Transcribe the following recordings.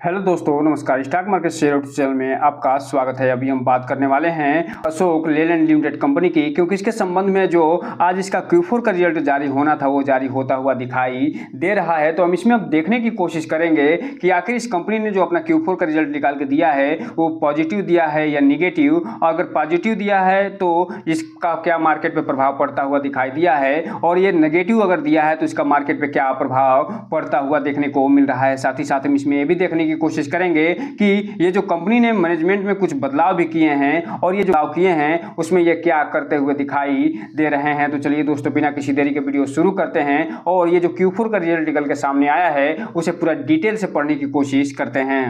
Hello दोस्तों, नमस्कार। Stock market share channel में आपका स्वागत है। अभी हम बात करने वाले हैं अशोक लेलैंड लिमिटेड कंपनी की, क्योंकि इसके संबंध में जो आज इसका Q4 का रिजल्ट जारी होना था वो जारी होता हुआ दिखाई दे रहा है। तो हम इसमें अब देखने की कोशिश करेंगे कि आखिर इस कंपनी ने जो अपना Q4 का रिजल्ट निकाल के दिया है वो पॉजिटिव दिया है या निगेटिव। अगर पॉजिटिव दिया है तो इसका क्या मार्केट पर प्रभाव पड़ता हुआ दिखाई दिया है, और ये नेगेटिव अगर दिया है तो इसका मार्केट पर क्या प्रभाव पड़ता हुआ देखने को मिल रहा है। साथ ही साथ हम इसमें ये भी देखने की कोशिश करेंगे कि ये जो कंपनी ने मैनेजमेंट में कुछ बदलाव भी किए हैं और ये जो बदलाव किए हैं उसमें ये क्या करते हुए दिखाई दे रहे हैं। तो चलिए दोस्तों, बिना किसी देरी के वीडियो शुरू करते हैं और ये जो Q4 का रिजल्ट निकल के सामने आया है उसे पूरा डिटेल से पढ़ने की कोशिश करते हैं।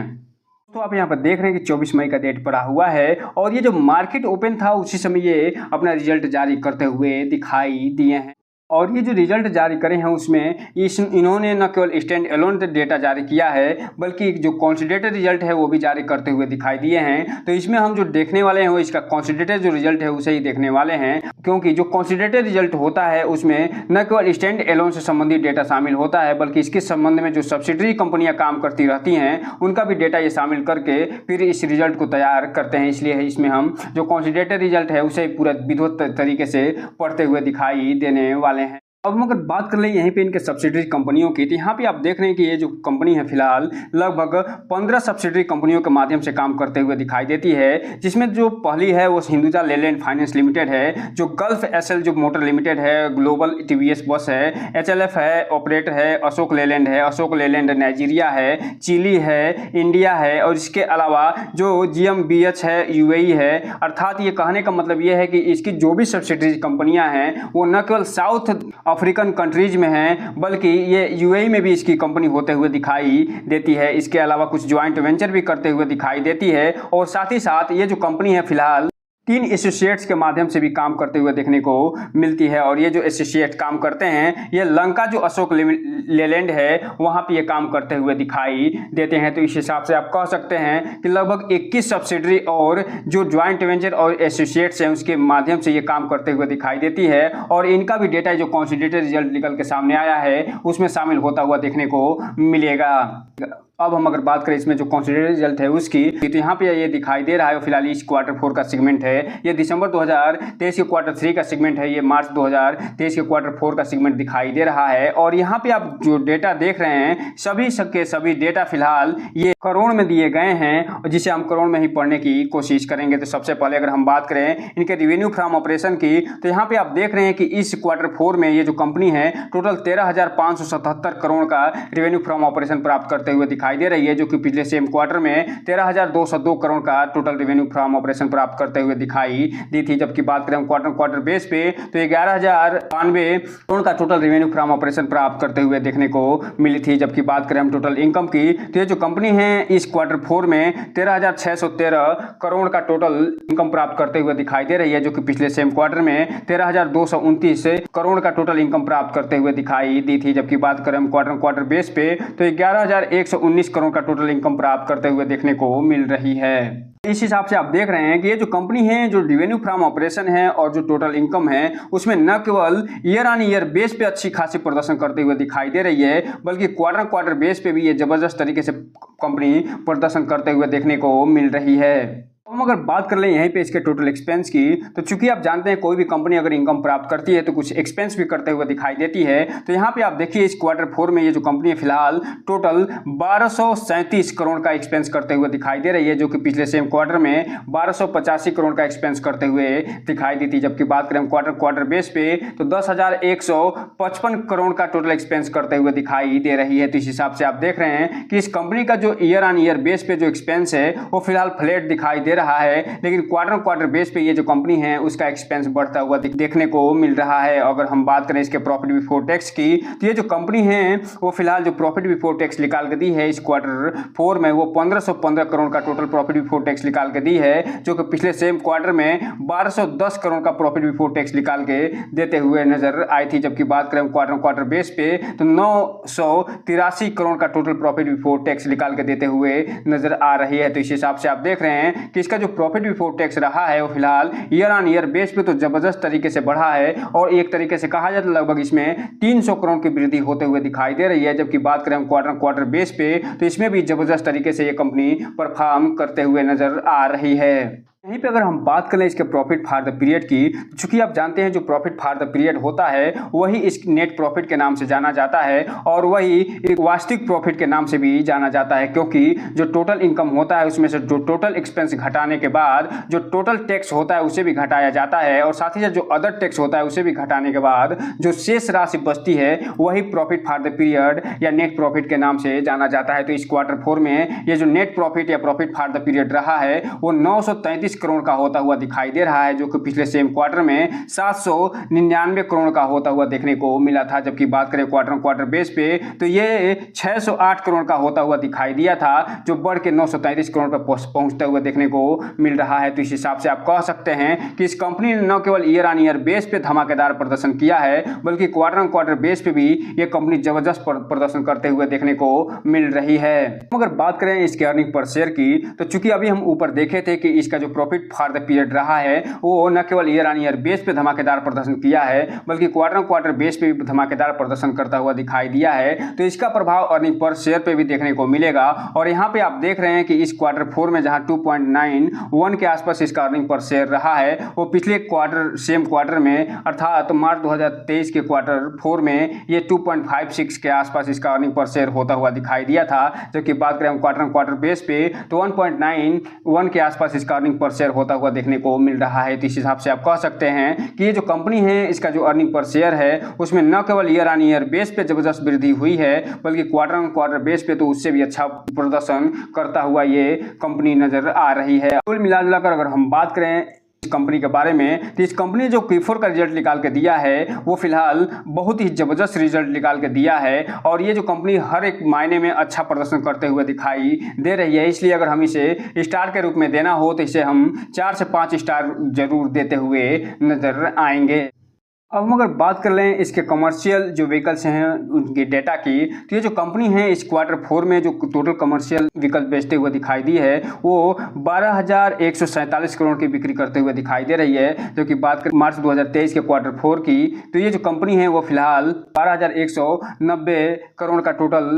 तो आप यहाँ पर देख रहे हैं कि 24 मई का डेट पड़ा हुआ है और ये जो मार्केट ओपन था उसी समय ये अपना रिजल्ट जारी करते हुए दिखाई दिए हैं। और ये जो रिजल्ट जारी करे हैं उसमें इन्होंने न केवल स्टैंड एलोन डेटा जारी किया है बल्कि जो कॉन्सोलिडेटेड रिजल्ट है वो भी जारी करते हुए दिखाई दिए हैं। तो इसमें हम जो देखने वाले हैं वो इसका कॉन्सोलिडेटेड जो रिजल्ट है उसे ही देखने वाले हैं, क्योंकि जो कॉन्सोलिडेटेड रिजल्ट होता है उसमें न केवल स्टैंड एलोन से संबंधित डेटा शामिल होता है बल्कि इसके संबंध में जो सब्सिडरी कंपनियां काम करती रहती हैं उनका भी डेटा ये शामिल करके फिर इस रिजल्ट को तैयार करते हैं। इसलिए इसमें हम जो कॉन्सोलिडेटेड रिजल्ट है उसे पूरा विधिवत तरीके से पढ़ते हुए दिखाई देने वाले हैं। अब हम अगर बात कर लें यहीं पे इनके सब्सिडरी कंपनियों की, तो यहाँ पे आप देख रहे हैं कि ये जो कंपनी है फिलहाल लगभग 15 सब्सिडरी कंपनियों के माध्यम से काम करते हुए दिखाई देती है, जिसमें जो पहली है वो हिंदुजा लेलैंड फाइनेंस लिमिटेड है, जो गल्फ एसएल जो मोटर लिमिटेड है, ग्लोबल टीवीएस बस है, एचएलएफ है, ऑपरेटर है, अशोक लेलैंड नाइजीरिया है, चिली है, इंडिया है, और इसके अलावा जो GmbH है, यूएई है। अर्थात ये कहने का मतलब ये है कि इसकी जो भी सब्सिडरी कंपनियां हैं वो न केवल साउथ अफ्रीकन कंट्रीज में हैं बल्कि ये यूएई में भी इसकी कंपनी होते हुए दिखाई देती है। इसके अलावा कुछ ज्वाइंट वेंचर भी करते हुए दिखाई देती है, और साथ ही साथ ये जो कंपनी है फिलहाल 3 एसोसिएट्स के माध्यम से भी काम करते हुए देखने को मिलती है। और ये जो एसोसिएट काम करते हैं ये लंका जो अशोक लेलैंड है वहाँ पे ये काम करते हुए दिखाई देते हैं। तो इस हिसाब से आप कह सकते हैं कि लगभग 21 सब्सिडरी और जो ज्वाइंट वेंचर और एसोसिएट्स हैं उसके माध्यम से ये काम करते हुए दिखाई देती है, और इनका भी डेटा जो कॉन्सोलिडेटेड रिजल्ट निकल के सामने आया है उसमें शामिल होता हुआ देखने को मिलेगा। अब हम अगर बात करें इसमें जो कॉन्सोलिडेटेड रिजल्ट है उसकी, तो यहाँ पे ये दिखाई दे रहा है फिलहाल इस Q4 का सेगमेंट है, ये दिसंबर 2023 के Q3 का सेगमेंट है, ये मार्च 2023 के Q4 का सेगमेंट दिखाई दे रहा है। और यहाँ पे आप जो डेटा देख रहे हैं सभी के सभी डेटा फिलहाल ये करोड़ में दिए गए हैं, जिसे हम करोड़ में ही पढ़ने की कोशिश करेंगे। तो सबसे पहले अगर हम बात करें इनके रिवेन्यू फ्रॉम ऑपरेशन की, तो यहाँ पे आप देख रहे हैं कि इस Q4 में ये जो कंपनी है टोटल 13,577 करोड़ का रिवेन्यू फ्रॉम ऑपरेशन प्राप्त करते हुए दिखाई दे रही है, जो कि पिछले सेम क्वार्टर में 13,202 करोड़ का टोटल रेवेन्यू फ्रॉम ऑपरेशन प्राप्त करते हुए दिखाई दी थी। जबकि बात करें क्वार्टर बेस पे तो 11,092 करोड़ का टोटल रेवेन्यू फ्रॉम ऑपरेशन प्राप्त करते हुए देखने को मिली थी। जबकि बात करें हम टोटल इनकम की, तो ये जो कंपनी है इस Q4 में 13,613 करोड़ का टोटल इनकम प्राप्त करते हुए दिखाई दे रही है, जो कि पिछले सेम क्वार्टर में 13,229 करोड़ का टोटल इनकम प्राप्त करते हुए दिखाई दी थी। जबकि बात करें हम क्वार्टर बेस पे तो 11,119 करोड़ का टोटल इनकम प्राप्त करते हुए देखने को मिल रही है। इस हिसाब से आप देख रहे हैं कि ये जो कंपनी है जो रिवेन्यू फ्रॉम ऑपरेशन है और जो टोटल इनकम है उसमें न केवल ईयर ऑन ईयर बेस पे अच्छी खासी प्रदर्शन करते हुए दिखाई दे रही है बल्कि क्वार्टर बेस पे भी ये जबरदस्त तरीके से कंपनी प्रदर्शन करते हुए देखने को मिल रही है। हम अगर बात कर लें यहीं पे इसके टोटल एक्सपेंस की, तो चूंकि आप जानते हैं कोई भी कंपनी अगर इनकम प्राप्त करती है तो कुछ एक्सपेंस भी करते हुए दिखाई देती है। तो यहाँ पे आप देखिए इस Q4 में ये जो कंपनी है फिलहाल टोटल 1237 करोड़ का एक्सपेंस करते हुए दिखाई दे रही है, जो कि पिछले सेम क्वार्टर में 1285 करोड़ का एक्सपेंस करते हुए दिखाई दी थी। जबकि बात करें क्वार्टर बेस पे तो 10,155 करोड़ का टोटल एक्सपेंस करते हुए दिखाई दे रही है। तो इस हिसाब से आप देख रहे हैं कि इस कंपनी का जो ईयर ऑन ईयर बेस पे जो एक्सपेंस है वो फिलहाल फ्लैट दिखाई दे रहा है, लेकिन क्वार्टर बेस पे ये जो कंपनी है उसका एक्सपेंस बढ़ता हुआ देखने को मिल रहा है। अगर हम बात करें इसके प्रॉफिट बिफोर टैक्स की, तो ये जो कंपनी है वो फिलहाल जो प्रॉफिट बिफोर टैक्स निकाल के दी है इस Q4 में वो 1515 करोड़ का टोटल प्रॉफिट बिफोर टैक्स निकाल के दी है, जो कि पिछले सेम क्वार्टर में 1210 करोड़ का प्रॉफिट बिफोर टैक्स निकाल के देते हुए नजर आई थी। जबकि बात करें क्वार्टर बेस पे तो 983 करोड़ का टोटल प्रॉफिट बिफोर टैक्स निकाल के देते हुए नजर आ रही है। तो इस हिसाब से आप देख रहे हैं कि इसका जो प्रॉफिट बिफोर टैक्स रहा है वो फिलहाल ईयर ऑन ईयर बेस पे तो जबरदस्त तरीके से बढ़ा है और एक तरीके से कहा जाए तो लगभग इसमें 300 करोड़ की वृद्धि होते हुए दिखाई दे रही है। जबकि बात करें हम क्वार्टर बेस पे तो इसमें भी जबरदस्त तरीके से ये कंपनी परफॉर्म करते हुए नजर आ रही है। यहीं पे अगर हम बात करें इसके प्रॉफिट फॉर द पीरियड की, चूंकि आप जानते हैं जो प्रॉफिट फॉर द पीरियड होता है वही इस नेट प्रॉफिट के नाम से जाना जाता है और वही एक वास्तविक प्रॉफिट के नाम से भी जाना जाता है, क्योंकि जो टोटल इनकम होता है उसमें से जो टोटल एक्सपेंस घटाने के बाद जो टोटल टैक्स होता है उसे भी घटाया जाता है और साथ ही साथ जो अदर टैक्स होता है उसे भी घटाने के बाद जो शेष राशि बचती है वही प्रॉफिट फॉर द पीरियड या नेट प्रॉफिट के नाम से जाना जाता है। तो इस क्वार्टर 4 में ये जो नेट प्रॉफिट या प्रॉफिट फॉर द पीरियड रहा है वो 933 करोड़ का होता हुआ दिखाई दे रहा है, जो कि पिछले सेम क्वार्टर में 799 करोड़ का होता हुआ देखने को मिला था। जबकि बात करें क्वार्टर बेस पे तो ये 608 करोड़ का होता हुआ दिखाई दिया था, जो बढ़ के 933 करोड़ पर पहुंचते हुए देखने को मिल रहा है। तो इस हिसाब से आप कह सकते हैं कि इस कंपनी ने न केवल ईयर ऑन ईयर बेस पे धमाकेदार प्रदर्शन किया है बल्कि क्वार्टर बेस पे भी ये कंपनी जबरदस्त प्रदर्शन करते हुए देखने को मिल रही है। अगर बात करें इसके अर्निंग पर शेयर की तो चूंकि अभी हम ऊपर देखे थे कि इसका जो प्रॉफिट फॉर द पीरियड रहा है वो न केवल ईयर ऑन ईयर बेस पे धमाकेदार प्रदर्शन किया है बल्कि क्वार्टर बेस पे भी धमाकेदार प्रदर्शन करता हुआ दिखाई दिया है। तो इसका प्रभाव अर्निंग पर शेयर पे भी देखने को मिलेगा और यहाँ पे आप देख रहे हैं कि इस क्वार्टर 4 में जहां 2.91 के आसपास इसका अर्निंग पर शेयर रहा है वो पिछले सेम क्वार्टर में अर्थात मार्च 2023 के क्वार्टर 4 में ये 2.56 के आसपास इसका अर्निंग पर शेयर होता हुआ दिखाई दिया था। जबकि बात करें हम क्वार्टर बेस पे तो 1.91 के आसपास इसका अर्निंग पर शेयर होता हुआ देखने को मिल रहा है। तो इस हिसाब से आप कह सकते हैं कि ये जो कंपनी है इसका जो अर्निंग पर शेयर है उसमें न केवल ईयर ऑन ईयर बेस पे जबरदस्त वृद्धि हुई है बल्कि क्वार्टर बेस पे तो उससे भी अच्छा प्रदर्शन करता हुआ ये कंपनी नजर आ रही है। कुल मिलाकर अगर हम बात करें इस कंपनी के बारे में तो इस कंपनी ने जो Q4 का रिजल्ट निकाल के दिया है वो फिलहाल बहुत ही जबरदस्त रिजल्ट निकाल के दिया है और ये जो कंपनी हर एक मायने में अच्छा प्रदर्शन करते हुए दिखाई दे रही है। इसलिए अगर हम इसे स्टार के रूप में देना हो तो इसे हम 4 से 5 स्टार जरूर देते हुए नजर आएंगे। अब हम अगर बात कर लें इसके कमर्शियल जो व्हीकल्स हैं उनके डेटा की तो ये जो कंपनी है इस क्वार्टर 4 में जो टोटल कमर्शियल व्हीकल बेचते हुए दिखाई दी है वो 12,147 करोड़ की बिक्री करते हुए दिखाई दे रही है। जो कि बात करें मार्च 2023 के क्वार्टर 4 की तो ये जो कंपनी है वो फिलहाल 12,190 करोड़ का टोटल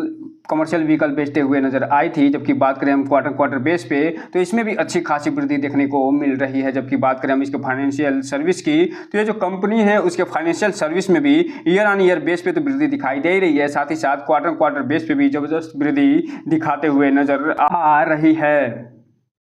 कमर्शियल व्हीकल बेचते हुए नजर आई थी। जबकि बात करें हम क्वार्टर बेस पे तो इसमें भी अच्छी खासी वृद्धि देखने को मिल रही है। जबकि बात करें हम इसके फाइनेंशियल सर्विस की तो ये जो कंपनी है उसके फाइनेंशियल सर्विस में भी ईयर ऑन ईयर बेस पे तो वृद्धि दिखाई दे रही है, साथ ही साथ क्वार्टर बेस पे भी जबरदस्त वृद्धि दिखाते हुए नजर आ रही है।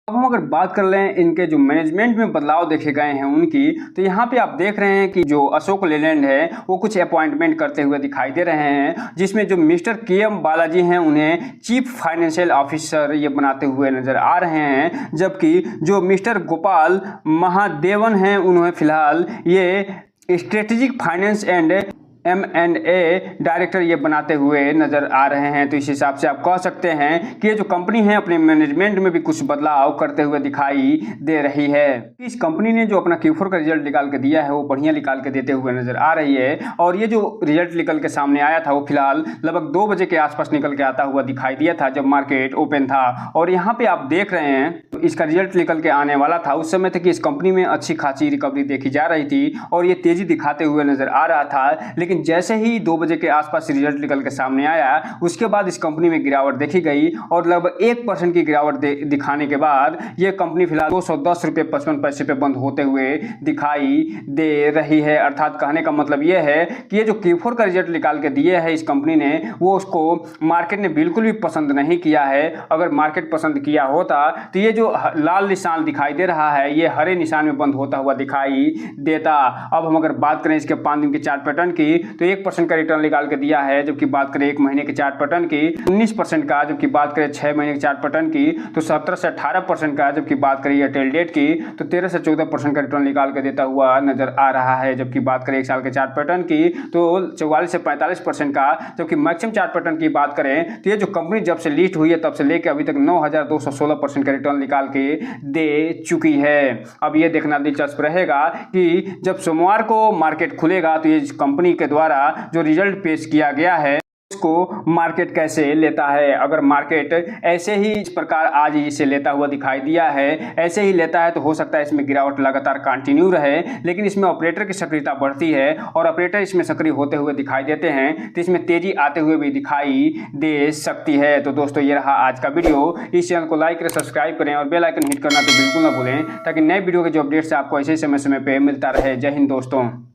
अब हम अगर बात कर लें इनके जो मैनेजमेंट में बदलाव देखे गए हैं उनकी तो यहाँ पे आप देख रहे हैं कि जो अशोक लेलैंड है वो कुछ अपॉइंटमेंट करते हुए दिखाई दे रहे हैं, जिसमें जो मिस्टर KM बालाजी हैं उन्हें चीफ फाइनेंशियल ऑफिसर ये बनाते हुए नजर आ रहे हैं। जबकि जो मिस्टर गोपाल महादेवन हैं उन्हें फिलहाल ये strategic finance and M&A director ये बनाते हुए नजर आ रहे हैं। तो इस हिसाब से आप कह सकते हैं कि ये जो कंपनी है अपने मैनेजमेंट में भी कुछ बदलाव करते हुए दिखाई दे रही है। इस कंपनी ने जो अपना Q4 का रिजल्ट निकाल के दिया है वो बढ़िया निकाल के देते हुए नजर आ रही है और ये जो रिजल्ट निकल के सामने आया था वो फिलहाल लगभग 2 बजे के आसपास निकल के आता हुआ दिखाई दिया था जब मार्केट ओपन था। और यहाँ पे आप देख रहे हैं तो इसका रिजल्ट निकल के आने वाला था उस समय तक कि इस कंपनी में अच्छी खासी रिकवरी देखी जा रही थी और ये तेजी दिखाते हुए नजर आ रहा था। लेकिन जैसे ही 2 बजे के आसपास रिजल्ट निकल के सामने आया उसके बाद इस कंपनी में गिरावट देखी गई और लगभग 1% की गिरावट दिखाने के बाद ये कंपनी फिलहाल 210 रुपये 55 पैसे पे बंद होते हुए दिखाई दे रही है। अर्थात कहने का मतलब ये है कि ये जो Q4 का रिजल्ट निकाल के दिए है इस कंपनी ने वो उसको मार्केट ने बिल्कुल भी पसंद नहीं किया है। अगर मार्केट पसंद किया होता तो ये जो लाल निशान दिखाई दे रहा है ये हरे निशान में बंद होता हुआ दिखाई देता। अब हम अगर बात करें इसके 5 दिन के चार्ट पैटर्न की तो 1% का रिटर्न निकाल के दिया है। जबकि बात करें 1 महीने के चार्ट पैटर्न की 19% का, जबकि बात करें 6 महीने के चार्ट पैटर्न की तो 17 से 18% का, जबकि बात करें एयरटेल डेट की तो 13 से 14% का रिटर्न निकाल के देता हुआ नजर आ रहा है। जबकि बात करें 1 साल के चार्ट पैटर्न की तो 44 से 45% का, जबकि मैक्सिमम चार्ट पैटर्न की बात करें तो ये जो कंपनी जब से लिस्ट हुई है तब से लेकर अभी तक 9,216% का रिटर्न निकाल के दे चुकी है। अब ये देखना दिलचस्प रहेगा कि जब सोमवार को मार्केट खुलेगा तो ये कंपनी के द्वारा जो रिजल्ट पेश किया गया है इसको मार्केट कैसे लेता है। अगर मार्केट ऐसे ही इस प्रकार आज इसे लेता हुआ दिखाई दिया है, ऐसे ही लेता है, तो हो सकता है इसमें गिरावट लगातार कंटिन्यू रहे, लेकिन इसमें ऑपरेटर की सक्रियता बढ़ती है और ऑपरेटर इसमें सक्रिय होते हुए दिखाई देते हैं, तो इसमें तेजी आते हुए भी दिखाई दे सकती है। तो दोस्तों ये रहा आज का वीडियो। इस चैनल को लाइक करें, सब्सक्राइब करें और बेल आइकन हिट करना तो बिल्कुल ना भूलें, ताकि नए वीडियो के जो अपडेट्स आपको ऐसे समय समय पे मिलता रहे। जय हिंद दोस्तों।